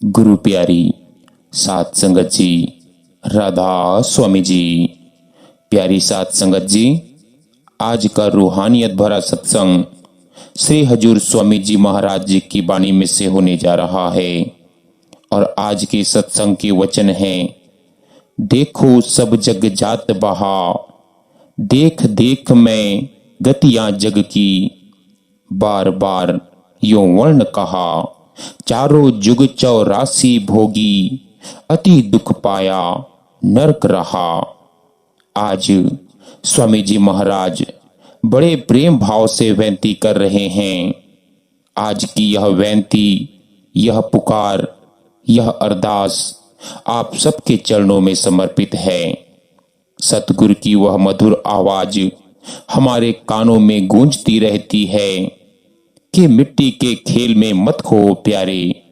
गुरु प्यारी सात संगत जी, राधा स्वामी जी। प्यारी सात संगत जी, आज का रूहानियत भरा सत्संग श्री हजूर स्वामी जी महाराज जी की वाणी में से होने जा रहा है। और आज के सत्संग के वचन हैं, देखो सब जग जात बहा, देख देख मैं गतियां जग की, बार बार यो वर्ण कहा, चारों जुग 84 भोगी, अति दुख पाया नरक रहा। आज स्वामी जी महाराज बड़े प्रेम भाव से वेंती कर रहे हैं। आज की यह वेंती, यह पुकार, यह अरदास आप सबके चरणों में समर्पित है। सतगुरु की वह मधुर आवाज हमारे कानों में गूंजती रहती है कि मिट्टी के खेल में मत खो प्यारे,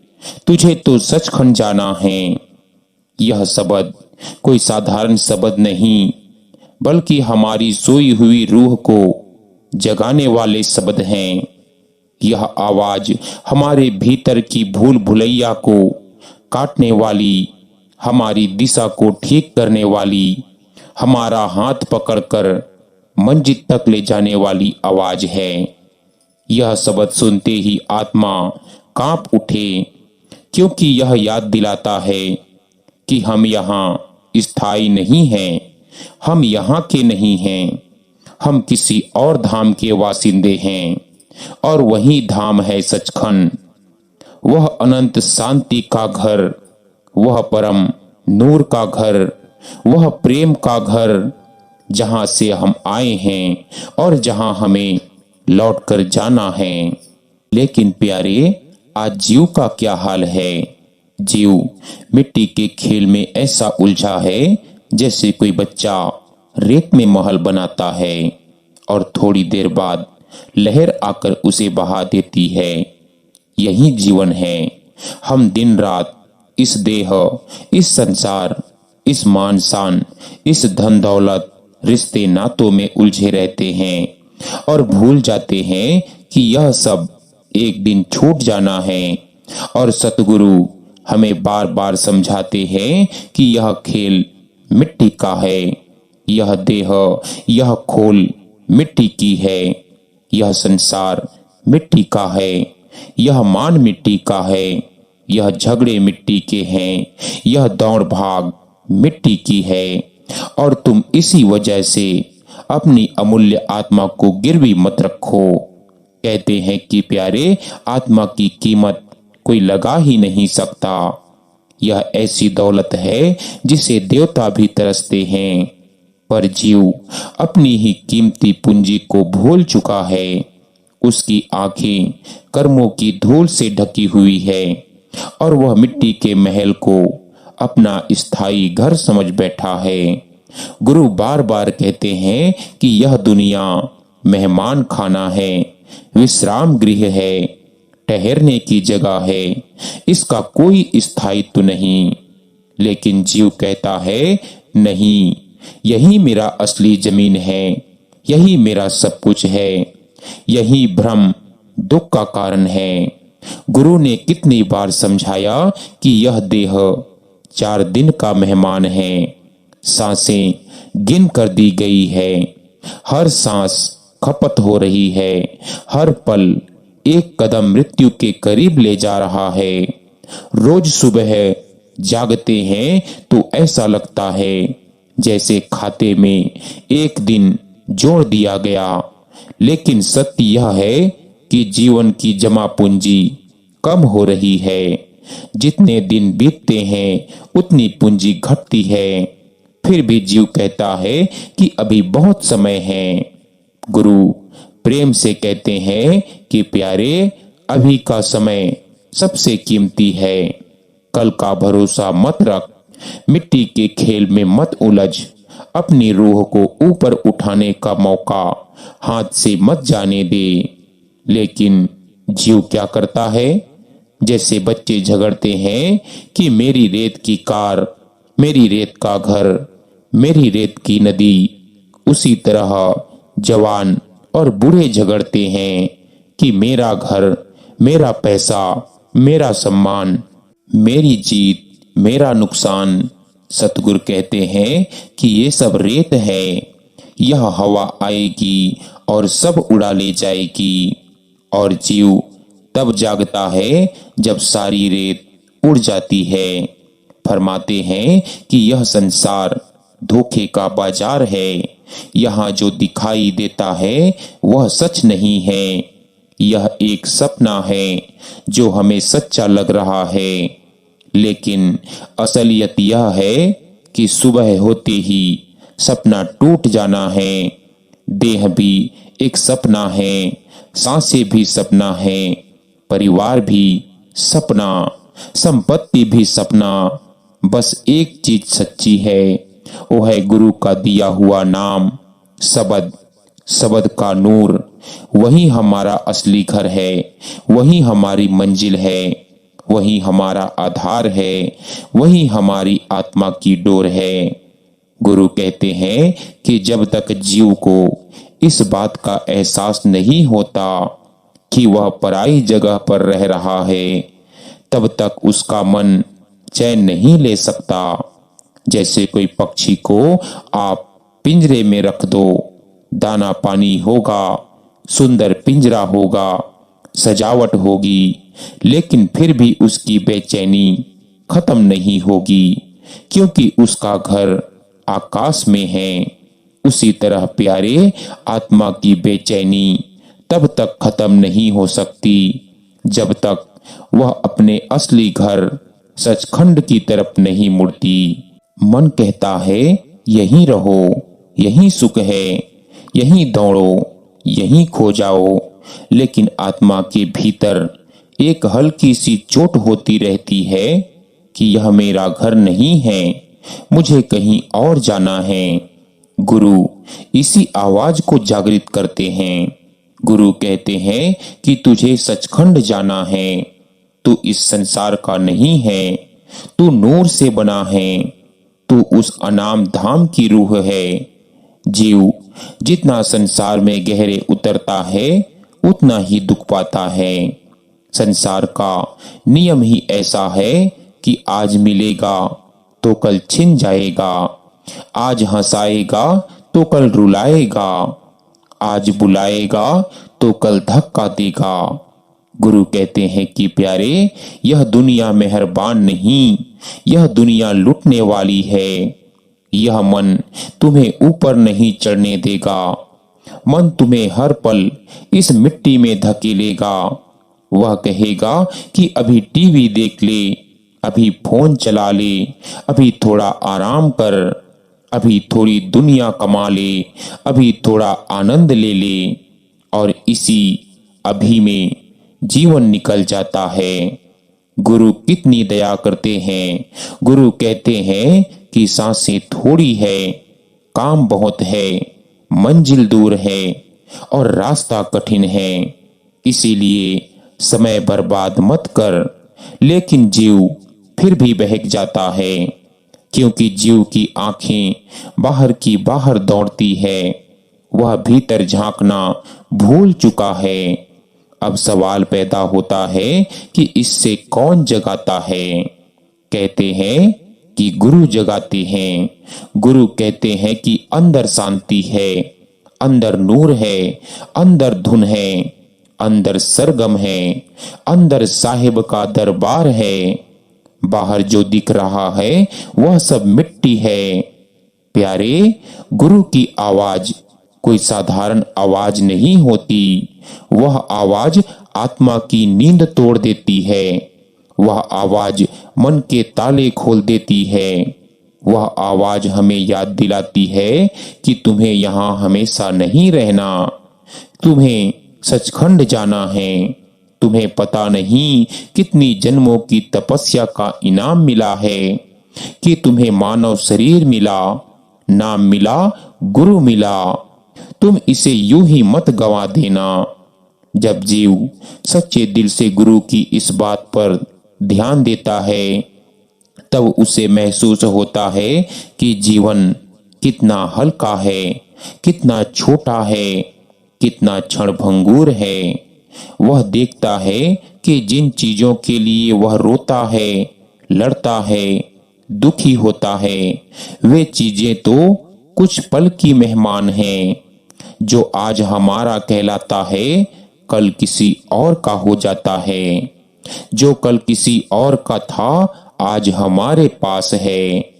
तुझे तो सचखंड जाना है। यह शब्द कोई साधारण शब्द नहीं, बल्कि हमारी सोई हुई रूह को जगाने वाले शब्द हैं। यह आवाज हमारे भीतर की भूल भुलैया को काटने वाली, हमारी दिशा को ठीक करने वाली, हमारा हाथ पकड़कर मंजिल तक ले जाने वाली आवाज है। यह शब्द सुनते ही आत्मा कांप उठे, क्योंकि यह याद दिलाता है कि हम यहाँ स्थायी नहीं हैं, हम यहाँ के नहीं हैं, हम किसी और धाम के वासिंदे हैं। और वही धाम है सचखंड, वह अनंत शांति का घर, वह परम नूर का घर, वह प्रेम का घर, जहां से हम आए हैं और जहां हमें लौट कर जाना है। लेकिन प्यारे, आज जीव का क्या हाल है? जीव मिट्टी के खेल में ऐसा उलझा है जैसे कोई बच्चा रेत में महल बनाता है और थोड़ी देर बाद लहर आकर उसे बहा देती है। यही जीवन है। हम दिन रात इस देह, इस संसार, इस मान शान, इस धन दौलत, रिश्ते नातों में उलझे रहते हैं और भूल जाते हैं कि यह सब एक दिन छूट जाना है। और सतगुरु हमें बार बार समझाते हैं कि यह खेल मिट्टी का है, यह देह, यह खोल मिट्टी की है, यह संसार मिट्टी का है, यह मान मिट्टी का है, यह झगड़े मिट्टी के हैं, यह दौड़ भाग मिट्टी की है। और तुम इसी वजह से अपनी अमूल्य आत्मा को गिरवी मत रखो। कहते हैं कि प्यारे, आत्मा की कीमत कोई लगा ही नहीं सकता। यह ऐसी दौलत है जिसे देवता भी तरसते हैं, पर जीव अपनी ही कीमती पूंजी को भूल चुका है। उसकी आंखें कर्मों की धूल से ढकी हुई है और वह मिट्टी के महल को अपना स्थायी घर समझ बैठा है। गुरु बार बार कहते हैं कि यह दुनिया मेहमान खाना है, विश्राम गृह है, ठहरने की जगह है, इसका कोई स्थायित्व नहीं। लेकिन जीव कहता है, नहीं, यही मेरा असली जमीन है, यही मेरा सब कुछ है। यही भ्रम दुख का कारण है। गुरु ने कितनी बार समझाया कि यह देह 4 दिन का मेहमान है। सांसें गिन कर दी गई है, हर सांस खपत हो रही है, हर पल एक कदम मृत्यु के करीब ले जा रहा है। रोज सुबह जागते हैं तो ऐसा लगता है जैसे खाते में एक दिन जोड़ दिया गया। लेकिन सत्य यह है कि जीवन की जमा पूंजी कम हो रही है। जितने दिन बीतते हैं उतनी पूंजी घटती है। फिर भी जीव कहता है कि अभी बहुत समय है। गुरु प्रेम से कहते हैं कि प्यारे, अभी का समय सबसे कीमती है। कल का भरोसा मत रख, मिट्टी के खेल में मत उलझ, अपनी रूह को ऊपर उठाने का मौका हाथ से मत जाने दे। लेकिन जीव क्या करता है? जैसे बच्चे झगड़ते हैं कि मेरी रेत की कार, मेरी रेत का घर, मेरी रेत की नदी, उसी तरह जवान और बूढ़े झगड़ते हैं कि मेरा घर, मेरा पैसा, मेरा सम्मान, मेरी जीत, मेरा नुकसान। सतगुरु कहते हैं कि ये सब रेत है, यह हवा आएगी और सब उड़ा ले जाएगी। और जीव तब जागता है जब सारी रेत उड़ जाती है। फरमाते हैं कि यह संसार धोखे का बाजार है, यहाँ जो दिखाई देता है वह सच नहीं है। यह एक सपना है जो हमें सच्चा लग रहा है, लेकिन असलियत यह है कि सुबह होते ही सपना टूट जाना है। देह भी एक सपना है, सांसें भी सपना है, परिवार भी सपना, संपत्ति भी सपना। बस एक चीज सच्ची है, वो है गुरु का दिया हुआ नाम, शब्द, शब्द का नूर। वही हमारा असली घर है, वही हमारी मंजिल है, वही हमारा आधार है, वही हमारी आत्मा की डोर है। गुरु कहते हैं कि जब तक जीव को इस बात का एहसास नहीं होता कि वह पराई जगह पर रह रहा है, तब तक उसका मन चैन नहीं ले सकता। जैसे कोई पक्षी को आप पिंजरे में रख दो, दाना पानी होगा, सुंदर पिंजरा होगा, सजावट होगी, लेकिन फिर भी उसकी बेचैनी खत्म नहीं होगी, क्योंकि उसका घर आकाश में है। उसी तरह प्यारे, आत्मा की बेचैनी तब तक खत्म नहीं हो सकती जब तक वह अपने असली घर सचखंड की तरफ नहीं मुड़ती। मन कहता है यहीं रहो, यहीं सुख है, यहीं दौड़ो, यहीं खो जाओ, लेकिन आत्मा के भीतर एक हल्की सी चोट होती रहती है कि यह मेरा घर नहीं है, मुझे कहीं और जाना है। गुरु इसी आवाज को जागृत करते हैं। गुरु कहते हैं कि तुझे सचखंड जाना है, तू इस संसार का नहीं है, तू नूर से बना है, तू उस अनाम धाम की रूह है। जीव जितना संसार में गहरे उतरता है उतना ही दुख पाता है। संसार का नियम ही ऐसा है कि आज मिलेगा तो कल छिन जाएगा, आज हंसाएगा तो कल रुलाएगा, आज बुलाएगा तो कल धक्का देगा। गुरु कहते हैं कि प्यारे, यह दुनिया मेहरबान नहीं, यह दुनिया लुटने वाली है। यह मन तुम्हें ऊपर नहीं चढ़ने देगा, मन तुम्हें हर पल इस मिट्टी में धकेलेगा। वह कहेगा कि अभी टीवी देख ले, अभी फोन चला ले, अभी थोड़ा आराम कर, अभी थोड़ी दुनिया कमा ले, अभी थोड़ा आनंद ले ले, और इसी अभी में जीवन निकल जाता है। गुरु कितनी दया करते हैं। गुरु कहते हैं कि सांसें थोड़ी है, काम बहुत है, मंजिल दूर है और रास्ता कठिन है, इसीलिए समय बर्बाद मत कर। लेकिन जीव फिर भी बहक जाता है, क्योंकि जीव की आंखें बाहर की बाहर दौड़ती है, वह भीतर झांकना भूल चुका है। अब सवाल पैदा होता है कि इससे कौन जगाता है। कहते हैं कि गुरु जगाते हैं। गुरु कहते हैं कि अंदर शांति है, अंदर नूर है, अंदर धुन है, अंदर सरगम है, अंदर साहिब का दरबार है। बाहर जो दिख रहा है वह सब मिट्टी है। प्यारे, गुरु की आवाज कोई साधारण आवाज नहीं होती, वह आवाज आत्मा की नींद तोड़ देती है, वह आवाज मन के ताले खोल देती है, वह आवाज हमें याद दिलाती है कि तुम्हें यहाँ हमेशा नहीं रहना, तुम्हें सचखंड जाना है। तुम्हें पता नहीं कितनी जन्मों की तपस्या का इनाम मिला है कि तुम्हें मानव शरीर मिला, नाम मिला, गुरु मिला। तुम इसे यूं ही मत गवा देना। जब जीव सच्चे दिल से गुरु की इस बात पर ध्यान देता है, तब उसे महसूस होता है कि जीवन कितना हल्का है, कितना छोटा है, कितना क्षणभंगुर है। वह देखता है कि जिन चीजों के लिए वह रोता है लड़ता है, दुखी होता है, वे चीजें तो कुछ पल की मेहमान हैं। जो आज हमारा कहलाता है कल किसी और का हो जाता है। जो कल किसी और का था आज हमारे पास है।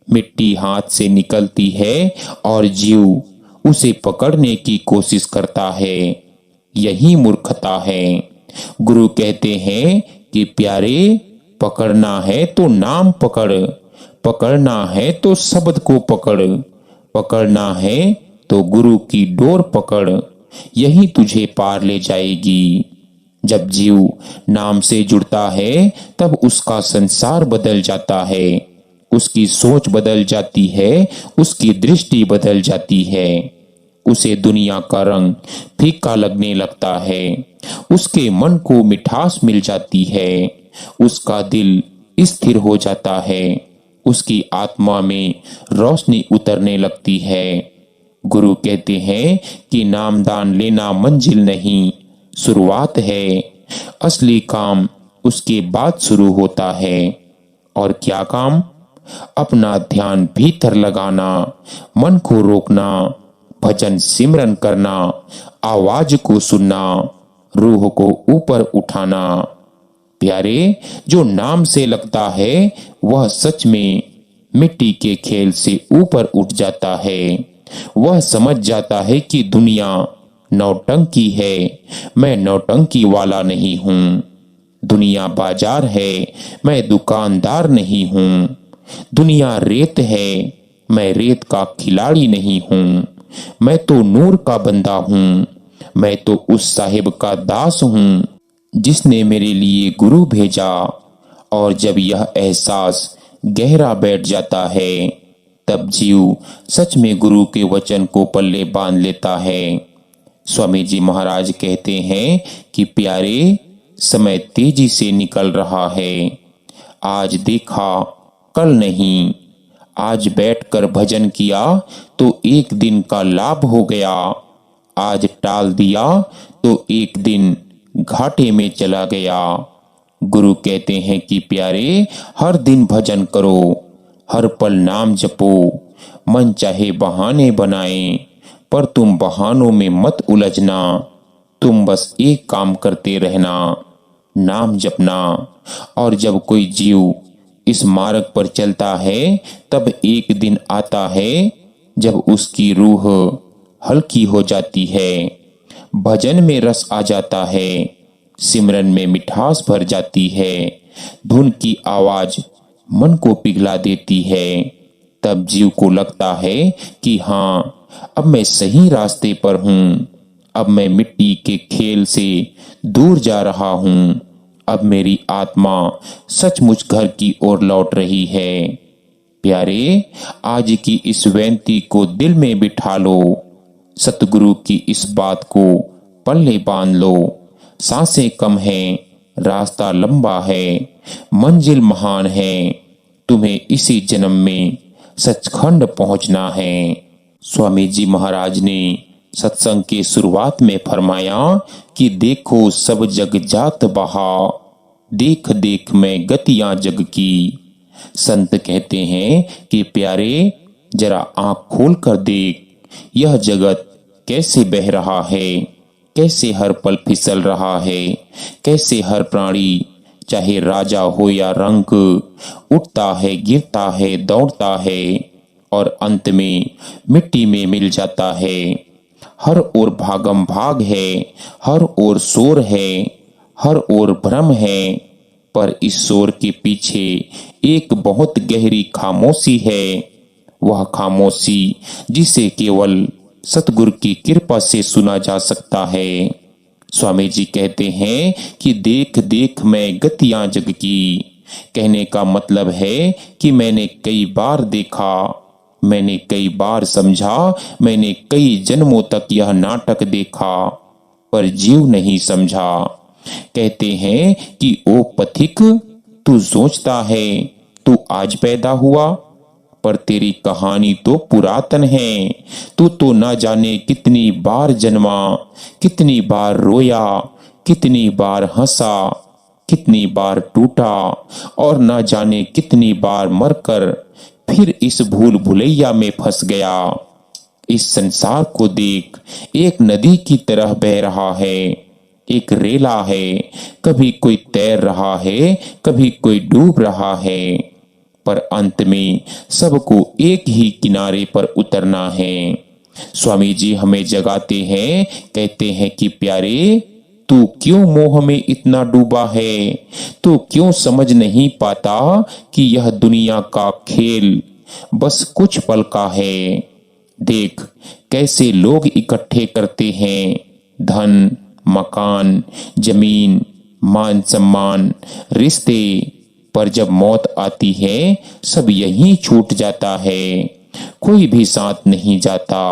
मिट्टी हाथ से निकलती है और जीव उसे पकड़ने की कोशिश करता है। यही मूर्खता है। गुरु कहते हैं कि प्यारे, पकड़ना है तो नाम पकड़, पकड़ना है तो शब्द को पकड़, पकड़ना है तो गुरु की डोर पकड़, यही तुझे पार ले जाएगी। जब जीव नाम से जुड़ता है तब उसका संसार बदल जाता है, उसकी सोच बदल जाती है, उसकी दृष्टि बदल जाती है। उसे दुनिया का रंग फीका लगने लगता है, उसके मन को मिठास मिल जाती है, उसका दिल स्थिर हो जाता है, उसकी आत्मा में रोशनी उतरने लगती है। गुरु कहते हैं कि नामदान लेना मंजिल नहीं, शुरुआत है। असली काम उसके बाद शुरू होता है। और क्या काम? अपना ध्यान भीतर लगाना, मन को रोकना, भजन सिमरन करना, आवाज को सुनना, रूह को ऊपर उठाना। प्यारे, जो नाम से लगता है वह सच में मिट्टी के खेल से ऊपर उठ जाता है। वह समझ जाता है कि दुनिया नौटंकी है, मैं नौटंकी वाला नहीं हूं। दुनिया बाजार है, मैं दुकानदार नहीं हूं। दुनिया रेत है, मैं रेत का खिलाड़ी नहीं हूं। मैं तो नूर का बंदा हूं, मैं तो उस साहिब का दास हूं जिसने मेरे लिए गुरु भेजा। और जब यह एहसास गहरा बैठ जाता है तब जीव सच में गुरु के वचन को पल्ले बांध लेता है। स्वामी जी महाराज कहते हैं कि प्यारे, समय तेजी से निकल रहा है। आज देखा कल नहीं। आज बैठकर भजन किया तो एक दिन का लाभ हो गया, आज टाल दिया तो एक दिन घाटे में चला गया। गुरु कहते हैं कि प्यारे, हर दिन भजन करो, हर पल नाम जपो। मन चाहे बहाने बनाए पर तुम बहानों में मत उलझना। तुम बस एक काम करते रहना, नाम जपना। और जब कोई जीव इस मार्ग पर चलता है तब एक दिन आता है जब उसकी रूह हल्की हो जाती है, भजन में रस आ जाता है, सिमरन में मिठास भर जाती है, धुन की आवाज मन को पिघला देती है। तब जीव को लगता है कि हाँ, अब मैं सही रास्ते पर हूं। अब मैं मिट्टी के खेल से दूर जा रहा हूं। अब मेरी आत्मा सचमुच घर की ओर लौट रही है। प्यारे, आज की इस बेनती को दिल में बिठा लो। सतगुरु की इस बात को पल्ले बांध लो। सांसें कम हैं, रास्ता लंबा है, मंजिल महान है। तुम्हें इसी जन्म में सचखंड पहुंचना है। स्वामी जी महाराज ने सत्संग की शुरुआत में फरमाया कि देखो सब जग जात बहा, देख देख में गतियां जग की। संत कहते हैं कि प्यारे, जरा आंख खोल कर देख, यह जगत कैसे बह रहा है, कैसे हर पल फिसल रहा है, कैसे हर प्राणी, चाहे राजा हो या रंक, उठता है, गिरता है, दौड़ता है और अंत में मिट्टी में मिल जाता है। हर ओर भागम भाग है, हर ओर शोर है, हर ओर भ्रम है, पर इस शोर के पीछे एक बहुत गहरी खामोशी है। वह खामोशी जिसे केवल सतगुरु की कृपा से सुना जा सकता है। स्वामी जी कहते हैं कि देख देख में गतियां जग की। कहने का मतलब है कि मैंने कई बार देखा, मैंने कई बार समझा, मैंने कई जन्मों तक यह नाटक देखा, पर जीव नहीं समझा। कहते हैं कि ओ पथिक, तू सोचता है तू आज पैदा हुआ, पर तेरी कहानी तो पुरातन है। तू तो ना जाने कितनी बार जन्मा, कितनी बार रोया, कितनी बार हंसा, कितनी बार टूटा और न जाने कितनी बार मरकर फिर इस भूल भुलैया में फंस गया। इस संसार को देख, एक नदी की तरह बह रहा है, एक रेला है, कभी कोई तैर रहा है, कभी कोई डूब रहा है, पर अंत में सबको एक ही किनारे पर उतरना है। स्वामी जी हमें जगाते हैं, कहते हैं कि प्यारे, तू क्यों मोह में इतना डूबा है? तू क्यों समझ नहीं पाता कि यह दुनिया का खेल बस कुछ पल का है? देख कैसे लोग इकट्ठे करते हैं धन, मकान, जमीन, मान सम्मान, रिश्ते, पर जब मौत आती है सब यहीं छूट जाता है। कोई भी साथ नहीं जाता,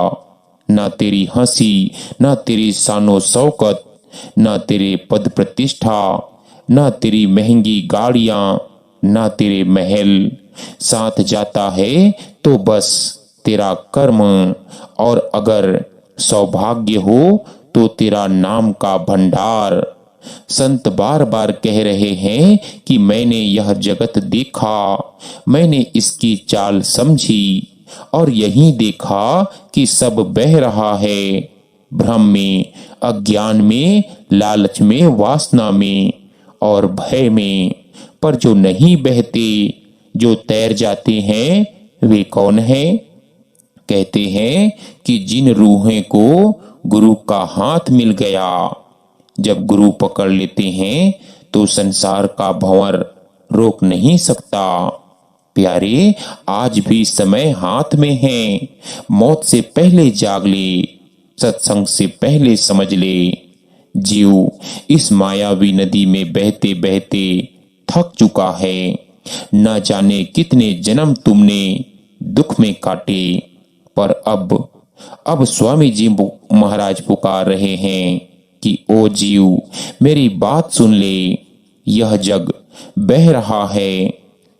ना तेरी हंसी, ना तेरी शानो शौकत, ना तेरे पद प्रतिष्ठा, ना तेरी महंगी गाड़ियां, ना तेरे महल। साथ जाता है तो बस तेरा कर्म, और अगर सौभाग्य हो तो तेरा नाम का भंडार। संत बार बार कह रहे हैं कि मैंने यह जगत देखा, मैंने इसकी चाल समझी, और यही देखा कि सब बह रहा है भ्रम में, अज्ञान में, लालच में, वासना में और भय में। पर जो नहीं बहते, जो तैर जाते हैं, वे कौन है? कहते हैं कि जिन रूहें को गुरु का हाथ मिल गया, जब गुरु पकड़ लेते हैं तो संसार का भंवर रोक नहीं सकता। प्यारे, आज भी समय हाथ में है। मौत से पहले जाग ले, सत्संग से पहले समझ ले। जीव इस मायावी नदी में बहते बहते थक चुका है। न जाने कितने जन्म तुमने दुख में काटे, पर अब स्वामी जी महाराज पुकार रहे हैं कि ओ जीव, मेरी बात सुन ले। यह जग बह रहा है,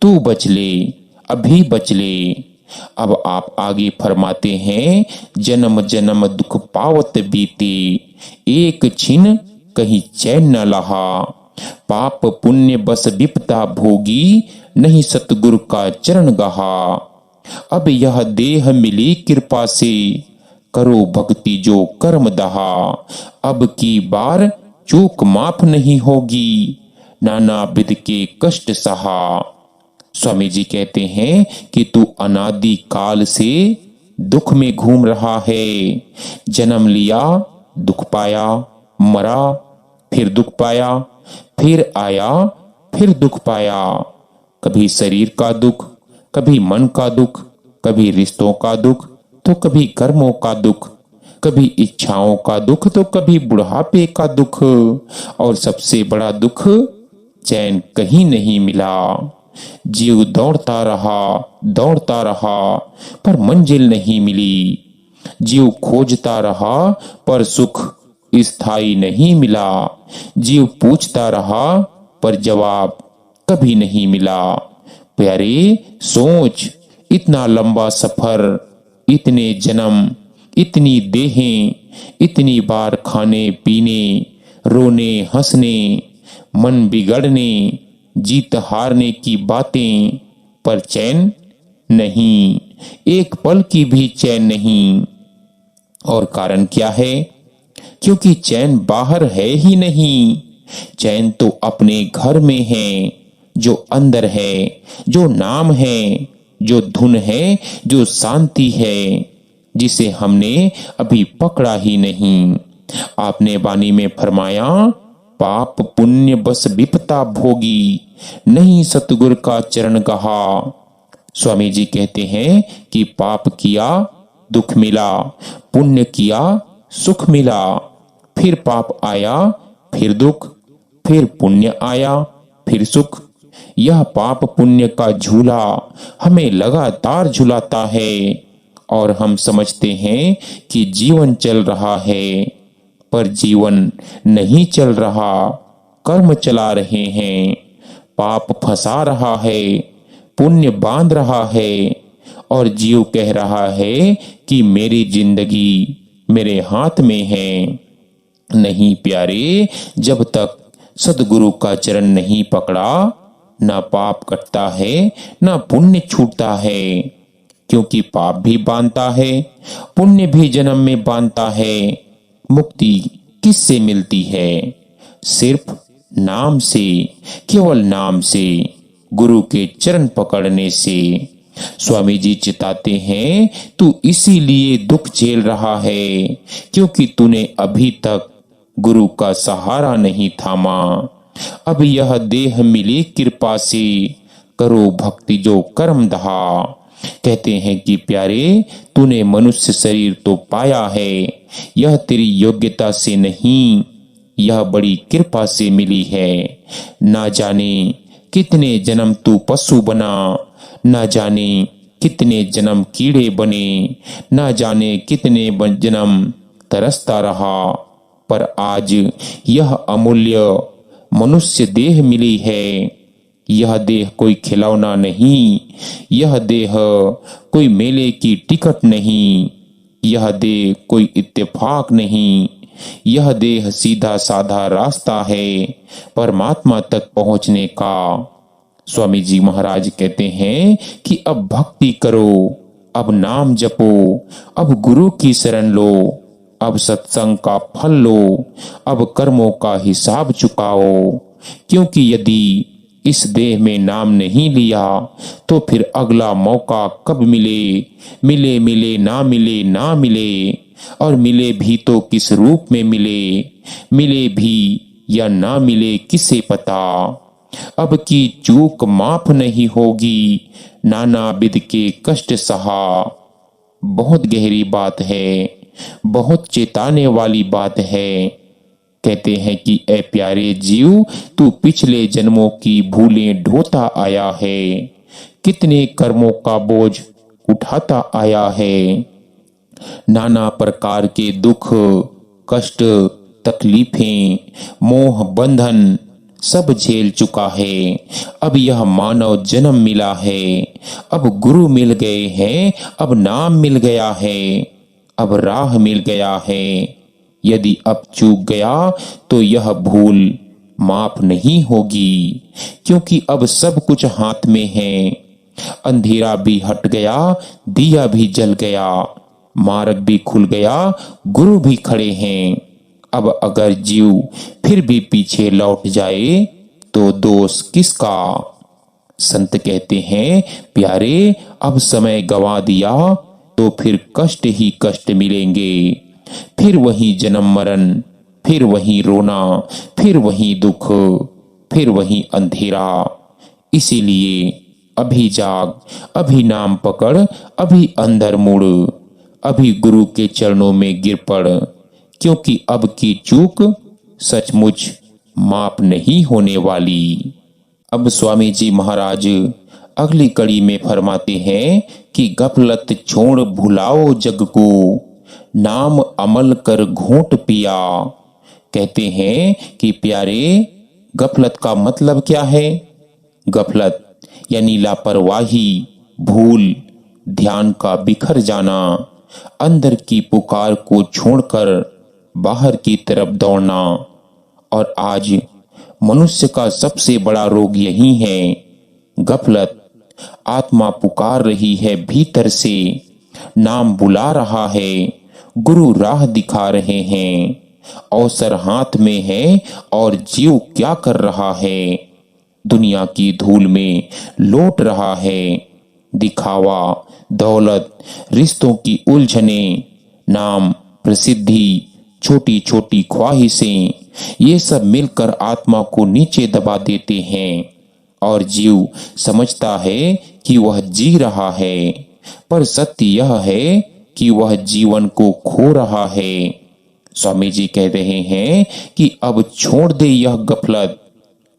तू बच ले, अभी बच ले। अब आप आगे फरमाते हैं, जन्म जन्म दुख पावत बीते, एक छिन कहीं चैन न लहा। पाप पुण्य बस विपदा भोगी, नहीं सतगुरु का चरण गहा। अब यह देह मिली कृपा से, करो भक्ति जो कर्म दहा। अब की बार चूक माफ नहीं होगी, नाना विध के कष्ट सहा। स्वामी जी कहते हैं कि तू अनादि काल से दुख में घूम रहा है। जन्म लिया, दुख पाया, मरा, फिर दुख पाया, फिर आया, फिर दुख पाया। कभी शरीर का दुख, कभी मन का दुख, कभी रिश्तों का दुख, तो कभी कर्मों का दुख, कभी इच्छाओं का दुख, तो कभी बुढ़ापे का दुख, और सबसे बड़ा दुख चैन कहीं नहीं मिला। जीव दौड़ता रहा पर मंजिल नहीं मिली। जीव खोजता रहा पर सुख स्थायी नहीं मिला। जीव पूछता रहा पर जवाब कभी नहीं मिला। प्यारे सोच, इतना लंबा सफर, इतने जन्म, इतनी देहें, इतनी बार खाने पीने, रोने हंसने, मन बिगड़ने, जीत हारने की बातें, पर चैन नहीं, एक पल की भी चैन नहीं। और कारण क्या है? क्योंकि चैन बाहर है ही नहीं। चैन तो अपने घर में है, जो अंदर है, जो नाम है, जो धुन है, जो शांति है, जिसे हमने अभी पकड़ा ही नहीं। आपने वाणी में फरमाया, पाप पुण्य बस विपता भोगी, नहीं सतगुरु का चरण गहा। स्वामी जी कहते हैं कि पाप किया, दुख मिला, पुण्य किया, सुख मिला। फिर पाप आया, फिर दुख, फिर पुण्य आया, फिर सुख। यह पाप पुण्य का झूला हमें लगातार झुलाता है, और हम समझते हैं कि जीवन चल रहा है, पर जीवन नहीं चल रहा। कर्म चला रहे हैं, पाप फंसा रहा है, पुण्य बांध रहा है, और जीव कह रहा है कि मेरी जिंदगी मेरे हाथ में है। नहीं प्यारे, जब तक सदगुरु का चरण नहीं पकड़ा, ना पाप कटता है ना पुण्य छूटता है। क्योंकि पाप भी बांधता है, पुण्य भी जन्म में बांधता है। मुक्ति किससे मिलती है? सिर्फ नाम से, केवल नाम से, गुरु के चरण पकड़ने से। स्वामी जी चिताते हैं, तू इसीलिए दुख झेल रहा है क्योंकि तूने अभी तक गुरु का सहारा नहीं थामा। अब यह देह मिली कृपा से, करो भक्ति जो कर्म दहा। कहते हैं कि प्यारे, तूने मनुष्य शरीर तो पाया है, यह तेरी योग्यता से नहीं, यह बड़ी कृपा से मिली है। ना जाने कितने जन्म तू पशु बना, ना जाने कितने जन्म कीड़े बने, ना जाने कितने जन्म तरसता रहा, पर आज यह अमूल्य मनुष्य देह मिली है। यह देह कोई खिलौना नहीं, यह देह कोई मेले की टिकट नहीं, यह देह कोई इत्तेफाक नहीं, यह देह सीधा साधा रास्ता है परमात्मा तक पहुंचने का। स्वामी जी महाराज कहते हैं कि अब भक्ति करो, अब नाम जपो, अब गुरु की शरण लो, अब सत्संग का फल लो, अब कर्मों का हिसाब चुकाओ। क्योंकि यदि इस देह में नाम नहीं लिया तो फिर अगला मौका कब मिले? मिले मिले ना मिले, ना मिले, और मिले भी तो किस रूप में मिले? मिले भी या ना मिले किसे पता? अब की चूक माफ नहीं होगी, नाना विध के कष्ट सहा। बहुत गहरी बात है, बहुत चेताने वाली बात है। कहते हैं कि ऐ प्यारे जीव, तू पिछले जन्मों की भूलें ढोता आया है, कितने कर्मों का बोझ उठाता आया है। नाना प्रकार के दुख, कष्ट, तकलीफें, मोह बंधन सब झेल चुका है। अब यह मानव जन्म मिला है, अब गुरु मिल गए हैं, अब नाम मिल गया है, अब राह मिल गया है। यदि अब चूक गया तो यह भूल माफ नहीं होगी, क्योंकि अब सब कुछ हाथ में है। अंधेरा भी हट गया, दिया भी जल गया, मार्ग भी खुल गया, गुरु भी खड़े हैं। अब अगर जीव फिर भी पीछे लौट जाए तो दोष किसका? संत कहते हैं, प्यारे, अब समय गवा दिया तो फिर कष्ट ही कष्ट मिलेंगे। फिर वही जन्म मरण, फिर वही रोना, फिर वही दुख, फिर वही अंधेरा। इसीलिए अभी जाग, अभी नाम पकड़, अभी अंदर मुड़, अभी गुरु के चरणों में गिर पड़, क्योंकि अब की चूक सचमुच माफ नहीं होने वाली। अब स्वामी जी महाराज अगली कड़ी में फरमाते हैं कि गफलत छोड़ भुलाओ जग को, नाम अमल कर घूंट पिया। कहते हैं कि प्यारे, गफलत का मतलब क्या है? गफलत यानी लापरवाही, भूल, ध्यान का बिखर जाना, अंदर की पुकार को छोड़कर बाहर की तरफ दौड़ना। और आज मनुष्य का सबसे बड़ा रोग यही है, गफलत। आत्मा पुकार रही है भीतर से, नाम बुला रहा है, गुरु राह दिखा रहे हैं, अवसर हाथ में है, और जीव क्या कर रहा है? दुनिया की धूल में लौट रहा है। दिखावा, दौलत, रिश्तों की उलझने, नाम, प्रसिद्धि, छोटी छोटी ख्वाहिशें, ये सब मिलकर आत्मा को नीचे दबा देते हैं, और जीव समझता है कि वह जी रहा है, पर सत्य यह है कि वह जीवन को खो रहा है। स्वामी जी कह रहे हैं कि अब छोड़ दे यह गफलत,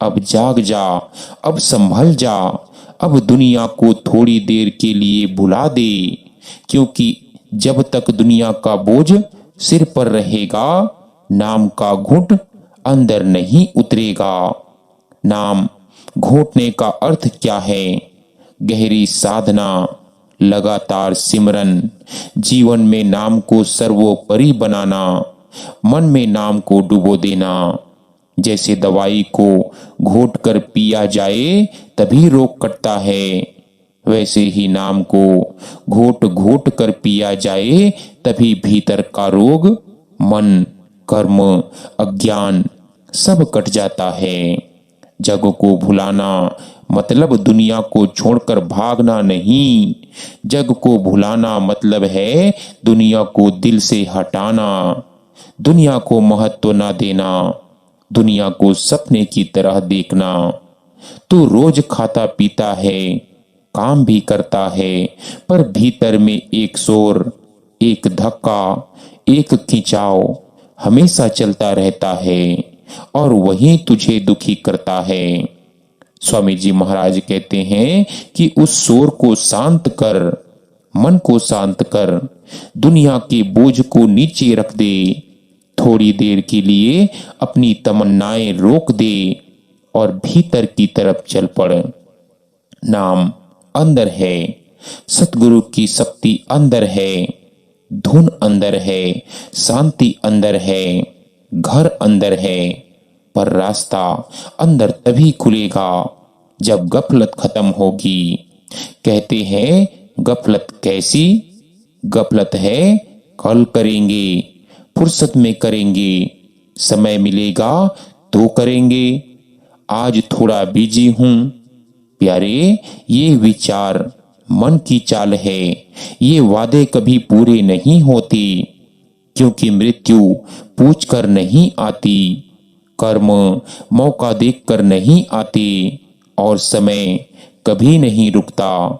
अब जाग जा, अब संभल जा, अब दुनिया को थोड़ी देर के लिए भुला दे, क्योंकि जब तक दुनिया का बोझ सिर पर रहेगा, नाम का घूंट अंदर नहीं उतरेगा। नाम घोटने का अर्थ क्या है? गहरी साधना, लगातार सिमरन, जीवन में नाम को सर्वोपरि बनाना, मन में नाम को डुबो देना। जैसे दवाई को घोट कर पिया जाए तभी रोग कटता है, वैसे ही नाम को घोट घोट कर पिया जाए तभी भीतर का रोग, मन, कर्म, अज्ञान सब कट जाता है। जग को भुलाना मतलब दुनिया को छोड़कर भागना नहीं। जग को भुलाना मतलब है दुनिया को दिल से हटाना, दुनिया को महत्व ना देना, दुनिया को सपने की तरह देखना। तू रोज खाता पीता है, काम भी करता है, पर भीतर में एक शोर, एक धक्का, एक खिंचाव हमेशा चलता रहता है और वही तुझे दुखी करता है। स्वामी जी महाराज कहते हैं कि उस शोर को शांत कर, मन को शांत कर, दुनिया के बोझ को नीचे रख दे, थोड़ी देर के लिए अपनी तमन्नाएं रोक दे और भीतर की तरफ चल पड़। नाम अंदर है, सतगुरु की शक्ति अंदर है, धुन अंदर है, शांति अंदर है, घर अंदर है, पर रास्ता अंदर तभी खुलेगा जब गफलत खत्म होगी। कहते हैं गफलत कैसी? गफलत है कल करेंगे, फुर्सत में करेंगे, समय मिलेगा तो करेंगे, आज थोड़ा बिजी हूं। प्यारे, ये विचार मन की चाल है। ये वादे कभी पूरे नहीं होते, क्योंकि मृत्यु पूछ कर नहीं आती, कर्म मौका देखकर नहीं आते और समय कभी नहीं रुकता।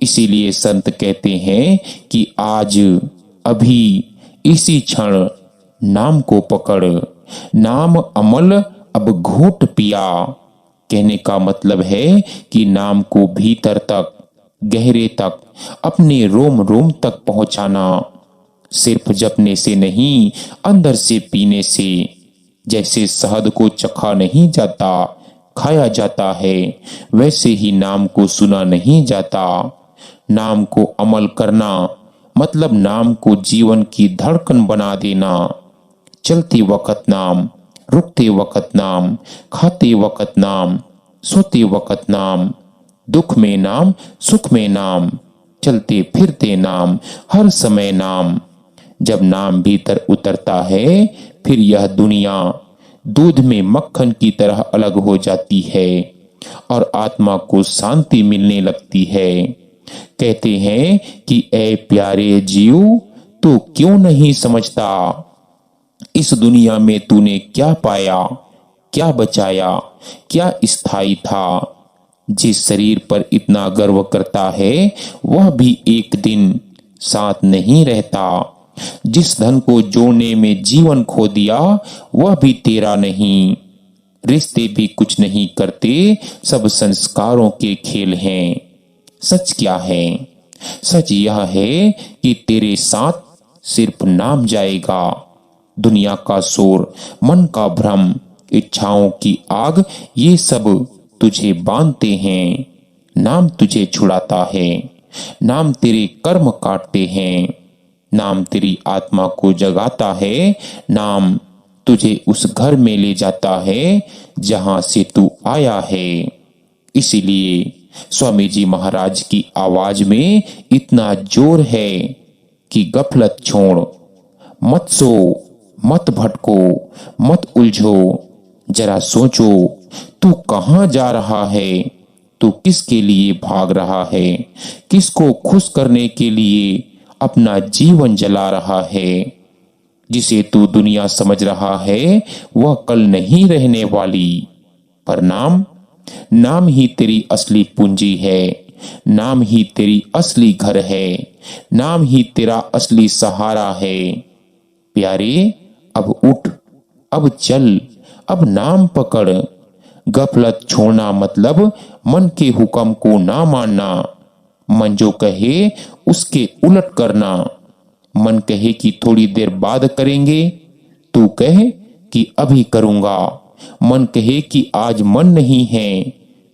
इसीलिए संत कहते हैं कि आज, अभी, इसी क्षण नाम को पकड़, नाम अमल अब घोट पिया। कहने का मतलब है कि नाम को भीतर तक, गहरे तक, अपने रोम रोम तक पहुंचाना। सिर्फ जपने से नहीं, अंदर से पीने से। जैसे शहद को चखा नहीं जाता, खाया जाता है, वैसे ही नाम को सुना नहीं जाता। नाम को अमल करना मतलब नाम को जीवन की धड़कन बना देना। चलते वक्त नाम, रुकते वक्त नाम, खाते वक्त नाम, सोते वक्त नाम, दुख में नाम, सुख में नाम, चलते फिरते नाम, हर समय नाम। जब नाम भीतर उतरता है, फिर यह दुनिया दूध में मक्खन की तरह अलग हो जाती है और आत्मा को शांति मिलने लगती है। कहते हैं कि ऐ प्यारे जीव, तू क्यों नहीं समझता इस दुनिया में तूने क्या पाया, क्या बचाया, क्या स्थायी था। जिस शरीर पर इतना गर्व करता है वह भी एक दिन साथ नहीं रहता। जिस धन को जोड़ने में जीवन खो दिया वह भी तेरा नहीं। रिश्ते भी कुछ नहीं करते, सब संस्कारों के खेल हैं। सच क्या है? सच यह है कि तेरे साथ सिर्फ नाम जाएगा। दुनिया का शोर, मन का भ्रम, इच्छाओं की आग, ये सब तुझे बांधते हैं। नाम तुझे छुड़ाता है, नाम तेरे कर्म काटते हैं, नाम तेरी आत्मा को जगाता है, नाम तुझे उस घर में ले जाता है जहां से तू आया है। इसीलिए स्वामी जी महाराज की आवाज में इतना जोर है कि गफलत छोड़, मत सो, मत भटको, मत उलझो, जरा सोचो तू कहां जा रहा है, तू किसके लिए भाग रहा है, किसको खुश करने के लिए अपना जीवन जला रहा है। जिसे तू दुनिया समझ रहा है वह कल नहीं रहने वाली। पर नाम, नाम ही तेरी असली पूंजी है, नाम ही तेरी असली घर है, नाम ही तेरा असली सहारा है। प्यारे, अब उठ, अब चल, अब नाम पकड़। गफलत छोड़ना मतलब मन के हुक्म को ना मानना। मन जो कहे उसके उलट करना। मन कहे कि थोड़ी देर बाद करेंगे, तू कहे कि अभी करूंगा। मन कहे कि आज मन नहीं है,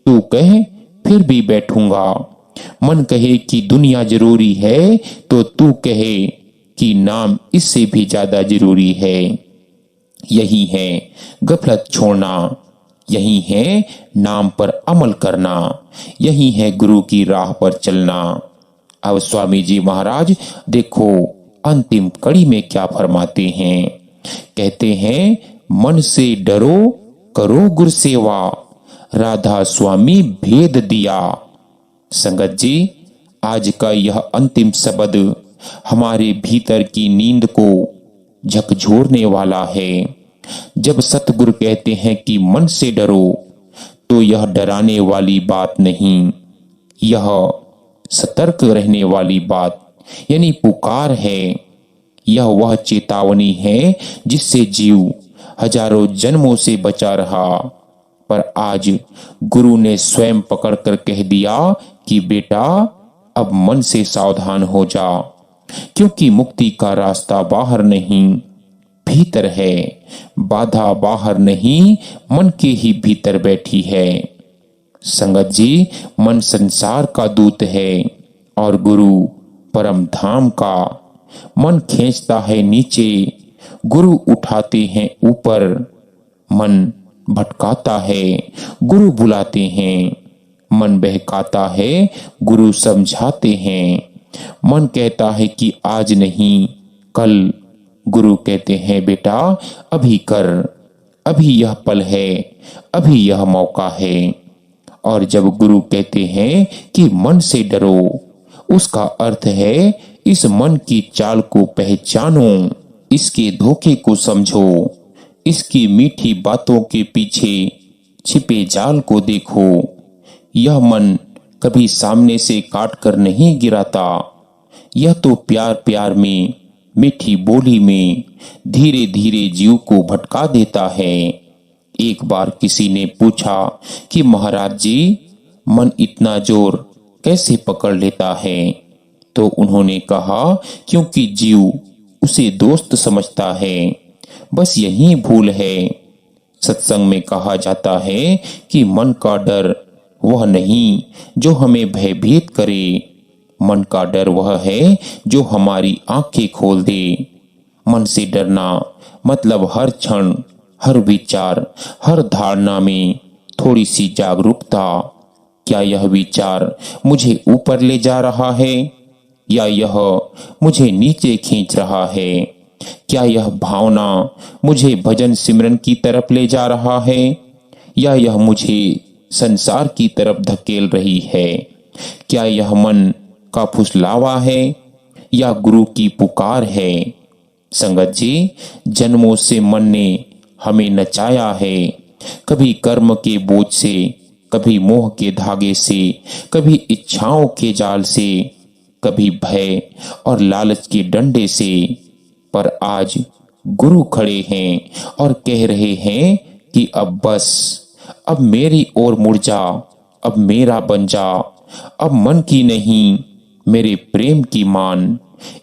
तू कहे फिर भी बैठूंगा। मन कहे कि दुनिया जरूरी है, तो तू कहे कि नाम इससे भी ज्यादा जरूरी है। यही है गफलत छोड़ना, यही है नाम पर अमल करना, यही है गुरु की राह पर चलना। अब स्वामी जी महाराज देखो अंतिम कड़ी में क्या फरमाते हैं। कहते हैं, मन से डरो करो गुरु सेवा, राधा स्वामी भेद दिया। संगत जी, आज का यह अंतिम शब्द हमारे भीतर की नींद को झकझोरने वाला है। जब सतगुरु कहते हैं कि मन से डरो, तो यह डराने वाली बात नहीं, यह सतर्क रहने वाली बात यानी पुकार है। यह वह चेतावनी है जिससे जीव हजारों जन्मों से बचा रहा, पर आज गुरु ने स्वयं पकड़कर कह दिया कि बेटा अब मन से सावधान हो जा, क्योंकि मुक्ति का रास्ता बाहर नहीं भीतर है। बाधा बाहर नहीं मन के ही भीतर बैठी है। संगत जी, मन संसार का दूत है और गुरु परम धाम का। मन खींचता है नीचे, गुरु उठाते हैं ऊपर। मन भटकाता है, गुरु बुलाते हैं। मन बहकाता है, गुरु समझाते हैं। मन कहता है कि आज नहीं कल, गुरु कहते हैं बेटा अभी कर, अभी यह पल है, अभी यह मौका है। और जब गुरु कहते हैं कि मन से डरो, उसका अर्थ है इस मन की चाल को पहचानो, इसके धोखे को समझो, इसकी मीठी बातों के पीछे छिपे जाल को देखो। यह मन कभी सामने से काट कर नहीं गिराता, यह तो प्यार प्यार में, मीठी बोली में धीरे धीरे जीव को भटका देता है। एक बार किसी ने पूछा कि महाराज जी, मन इतना जोर कैसे पकड़ लेता है? तो उन्होंने कहा, क्योंकि जीव उसे दोस्त समझता है। बस यही भूल है। सत्संग में कहा जाता है कि मन का डर वह नहीं जो हमें भयभीत करे, मन का डर वह है जो हमारी आंखें खोल दे। मन से डरना मतलब हर क्षण, हर विचार, हर धारणा में थोड़ी सी जागरूकता। क्या यह विचार मुझे ऊपर ले जा रहा है या यह मुझे नीचे खींच रहा है? क्या यह भावना मुझे भजन सिमरन की तरफ ले जा रहा है या यह मुझे संसार की तरफ धकेल रही है? क्या यह मन का फुसलावा है या गुरु की पुकार है? संगत जी, जन्मों से मन ने हमें नचाया है, कभी कर्म के बोझ से, कभी मोह के धागे से, कभी इच्छाओं के जाल से, कभी भय और लालच के डंडे से। पर आज गुरु खड़े हैं और कह रहे हैं कि अब बस, अब मेरी ओर मुड़ जा, अब मेरा बन जा, अब मन की नहीं मेरे प्रेम की मान।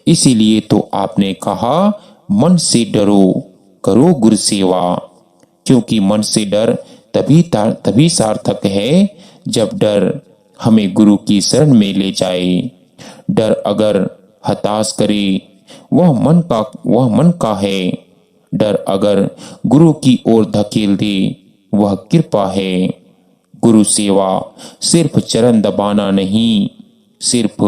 इसीलिए तो आपने कहा, मन से डरो करो गुरु सेवा, क्योंकि मन से डर तभी सार्थक है जब डर हमें गुरु की शरण में ले जाए। डर अगर हताश करे वह मन का है, डर अगर गुरु की ओर धकेल दे वह कृपा है। गुरु सेवा सिर्फ चरण दबाना नहीं, सिर्फ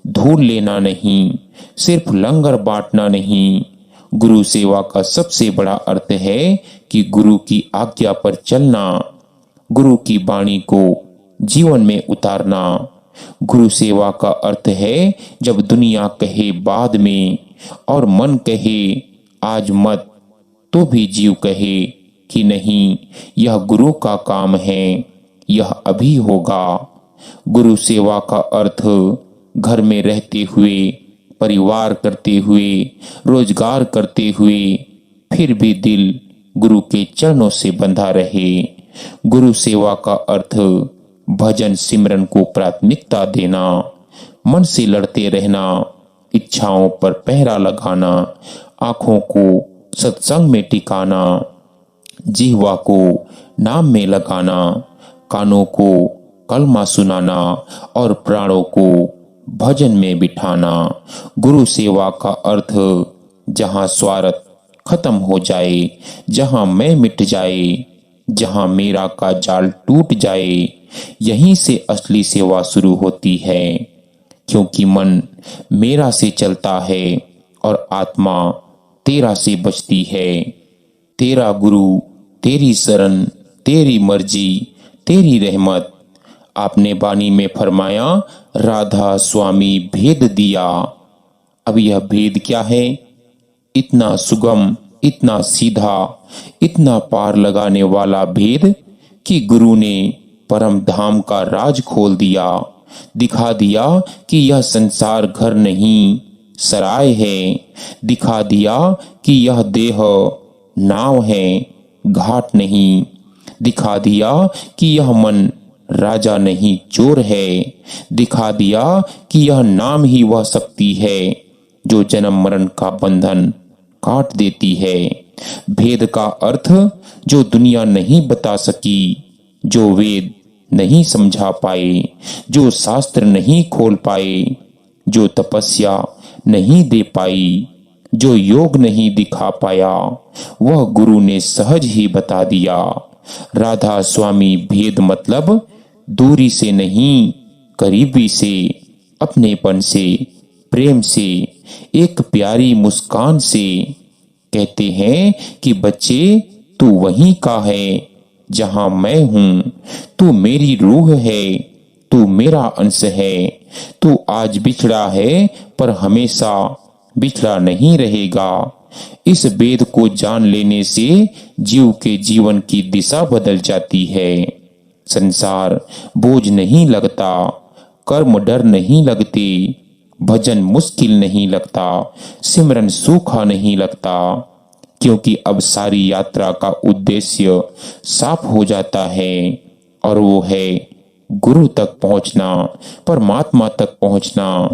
धूल लेना नहीं, सिर्फ लंगर बांटना नहीं। गुरु सेवा का सबसे बड़ा अर्थ है कि गुरु की आज्ञा पर चलना, गुरु की वाणी को जीवन में उतारना। गुरु सेवा का अर्थ है जब दुनिया कहे बाद में और मन कहे आज मत, तो भी जीव कहे कि नहीं, यह गुरु का काम है, यह अभी होगा। गुरु सेवा का अर्थ घर में रहते हुए, परिवार करते हुए, रोजगार करते हुए, फिर भी दिल गुरु के चरणों से बंधा रहे। गुरु सेवा का अर्थ भजन सिमरन को प्राथमिकता देना, मन से लड़ते रहना, इच्छाओं पर पहरा लगाना, आंखों को सत्संग में टिकाना, जिह्वा को नाम में लगाना, कानों को कलमा सुनाना और प्राणों को भजन में बिठाना। गुरु सेवा का अर्थ जहां स्वार्थ, खत्म हो जाए, जहां मैं मिट जाए, जहां मेरा का जाल टूट जाए, यहीं से असली सेवा शुरू होती है। क्योंकि मन मेरा से चलता है और आत्मा तेरा से बचती है। तेरा गुरु, तेरी शरण, तेरी मर्जी, तेरी रहमत। आपने बानी में फरमाया, राधा स्वामी भेद दिया। अब यह भेद क्या है? इतना सुगम, इतना सीधा, इतना पार लगाने वाला भेद कि गुरु ने परम धाम का राज खोल दिया, दिखा दिया कि यह संसार घर नहीं सराय है, दिखा दिया कि यह देह नाव है घाट नहीं, दिखा दिया कि यह मन राजा नहीं चोर है, दिखा दिया कि यह नाम ही वह शक्ति है जो जन्म मरण का बंधन काट देती है। भेद का अर्थ जो दुनिया नहीं बता सकी, जो वेद नहीं समझा पाए, जो शास्त्र नहीं खोल पाए, जो तपस्या नहीं दे पाई, जो योग नहीं दिखा पाया, वह गुरु ने सहज ही बता दिया। राधा स्वामी भेद मतलब दूरी से नहीं, करीबी से, अपनेपन से, प्रेम से, एक प्यारी मुस्कान से। कहते हैं कि बच्चे तू वहीं का है जहां मैं हूं, तू मेरी रूह है, तू मेरा अंश है, तू आज बिछड़ा है पर हमेशा बिछड़ा नहीं रहेगा। इस वेद को जान लेने से जीव के जीवन की दिशा बदल जाती है। संसार बोझ नहीं लगता, कर्म डर नहीं लगते, भजन मुश्किल नहीं लगता, सिमरन सूखा नहीं लगता, क्योंकि अब सारी यात्रा का उद्देश्य साफ हो जाता है और वो है गुरु तक पहुंचना, परमात्मा तक पहुंचना।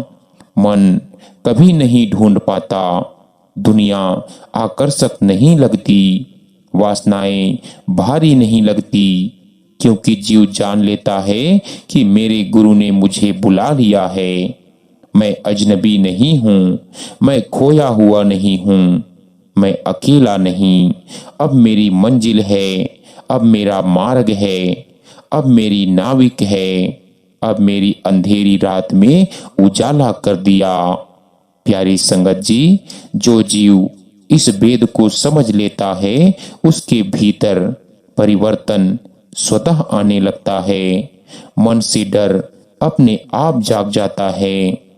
मन कभी नहीं ढूंढ पाता, दुनिया आकर्षक नहीं लगती, वासनाएं भारी नहीं लगती, क्योंकि जीव जान लेता है कि मेरे गुरु ने मुझे बुला लिया है। मैं अजनबी नहीं हूं, मैं खोया हुआ नहीं हूं, मैं अकेला नहीं। अब मेरी मंजिल है, अब मेरा मार्ग है, अब मेरी नाविक है, अब मेरी अंधेरी रात में उजाला कर दिया। प्यारी संगत जी, जो जीव इस वेद को समझ लेता है, उसके भीतर परिवर्तन स्वतः आने लगता है। मन से डर अपने आप जाग जाता है,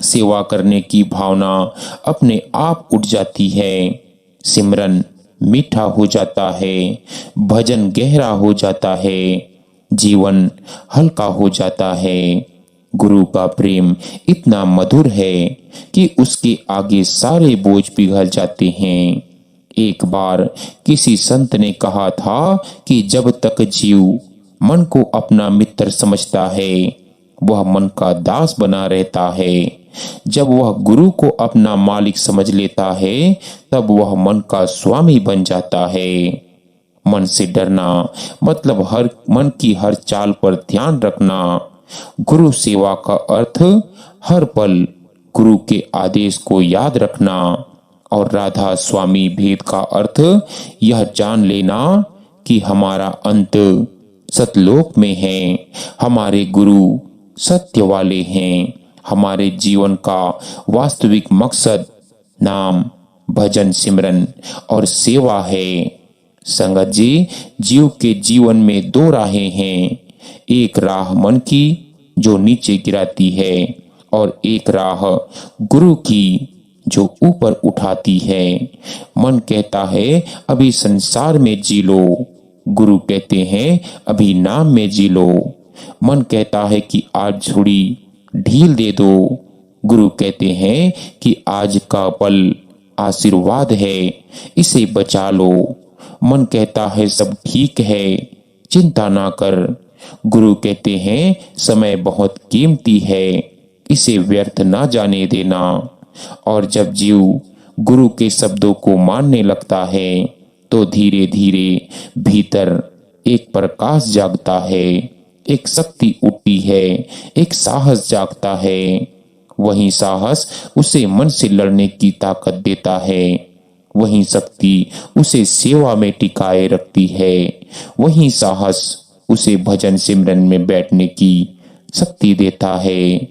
सेवा करने की भावना अपने आप उठ जाती है, सिमरन मीठा हो जाता है, भजन गहरा हो जाता है, जीवन हल्का हो जाता है। गुरु का प्रेम इतना मधुर है कि उसके आगे सारे बोझ पिघल जाते हैं। एक बार किसी संत ने कहा था कि जब तक जीव मन को अपना मित्र समझता है, वह मन का दास बना रहता है। जब वह गुरु को अपना मालिक समझ लेता है, तब वह मन का स्वामी बन जाता है। मन से डरना मतलब हर मन की हर चाल पर ध्यान रखना। गुरु सेवा का अर्थ हर पल गुरु के आदेश को याद रखना। और राधा स्वामी भेद का अर्थ यह जान लेना कि हमारा अंत सतलोक में है, हमारे गुरु सत्य वाले हैं, हमारे जीवन का वास्तविक मकसद नाम, भजन, सिमरन और सेवा है। संगत जी, जीव के जीवन में दो राहें हैं। एक राह मन की जो नीचे गिराती है, और एक राह गुरु की जो ऊपर उठाती है। मन कहता है अभी संसार में जी लो, गुरु कहते हैं अभी नाम में जी लो। मन कहता है कि आज थोड़ी ढील दे दो, गुरु कहते हैं कि आज का पल आशीर्वाद है, इसे बचा लो। मन कहता है सब ठीक है, चिंता ना कर, गुरु कहते हैं समय बहुत कीमती है, इसे व्यर्थ ना जाने देना। और जब जीव गुरु के शब्दों को मानने लगता है, तो धीरे धीरे भीतर एक प्रकाश जागता है, एक शक्ति उठती है, एक साहस जागता है। वही साहस उसे मन से लड़ने की ताकत देता है। वही शक्ति उसे सेवा में टिकाए रखती है। वही साहस उसे भजन सिमरन में बैठने की शक्ति देता है।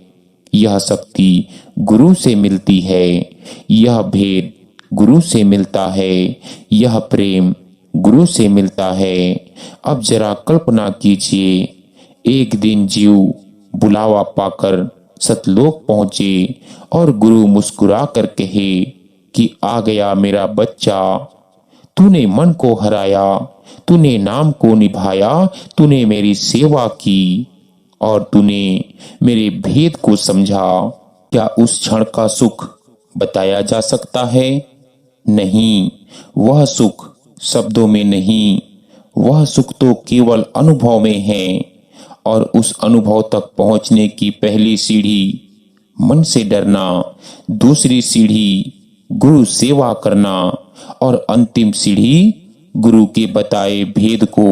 यह शक्ति गुरु से मिलती है, यह भेद गुरु से मिलता है, यह प्रेम गुरु से मिलता है। अब जरा कल्पना कीजिए, एक दिन जीव बुलावा पाकर सतलोक पहुंचे और गुरु मुस्कुरा कर कहे कि आ गया मेरा बच्चा, तूने मन को हराया, तूने नाम को निभाया, तूने मेरी सेवा की और तूने मेरे भेद को समझा। क्या उस क्षण का सुख बताया जा सकता है? नहीं, वह सुख शब्दों में नहीं, वह सुख तो केवल अनुभव में है। और उस अनुभव तक पहुंचने की पहली सीढ़ी मन से डरना, दूसरी सीढ़ी गुरु सेवा करना और अंतिम सीढ़ी गुरु के बताए भेद को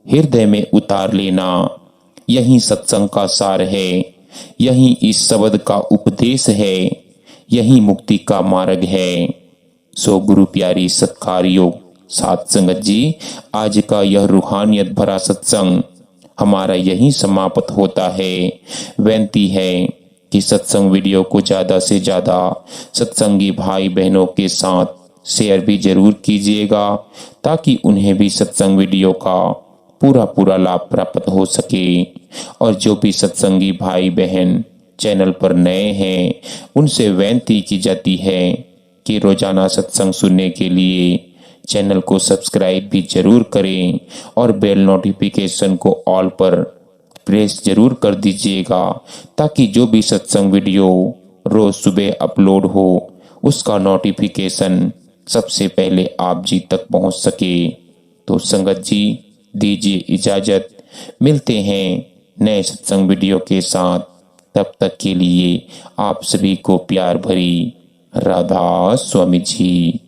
हृदय में उतार लेना। यही सत्संग का सार है, यही इस शब्द का उपदेश है, यही मुक्ति का मार्ग है। सो गुरु प्यारी सत्कार योग साथ संगत जी, आज का यह रूहानियत भरा सत्संग हमारा यही समाप्त होता है। विनती है कि सत्संग वीडियो को ज्यादा से ज्यादा सत्संगी भाई बहनों के साथ शेयर भी जरूर कीजिएगा, ताकि उन्हें भी सत्संग वीडियो का पूरा लाभ प्राप्त हो सके। और जो भी सत्संगी भाई बहन चैनल पर नए हैं, उनसे विनती की जाती है कि रोजाना सत्संग सुनने के लिए चैनल को सब्सक्राइब भी जरूर करें और बेल नोटिफिकेशन को ऑल पर प्रेस जरूर कर दीजिएगा, ताकि जो भी सत्संग वीडियो रोज सुबह अपलोड हो उसका नोटिफिकेशन सबसे पहले आप जी तक पहुंच सके। तो संगत जी दीजिए इजाजत, मिलते हैं नए सत्संग वीडियो के साथ। तब तक के लिए आप सभी को प्यार भरी राधा स्वामी जी।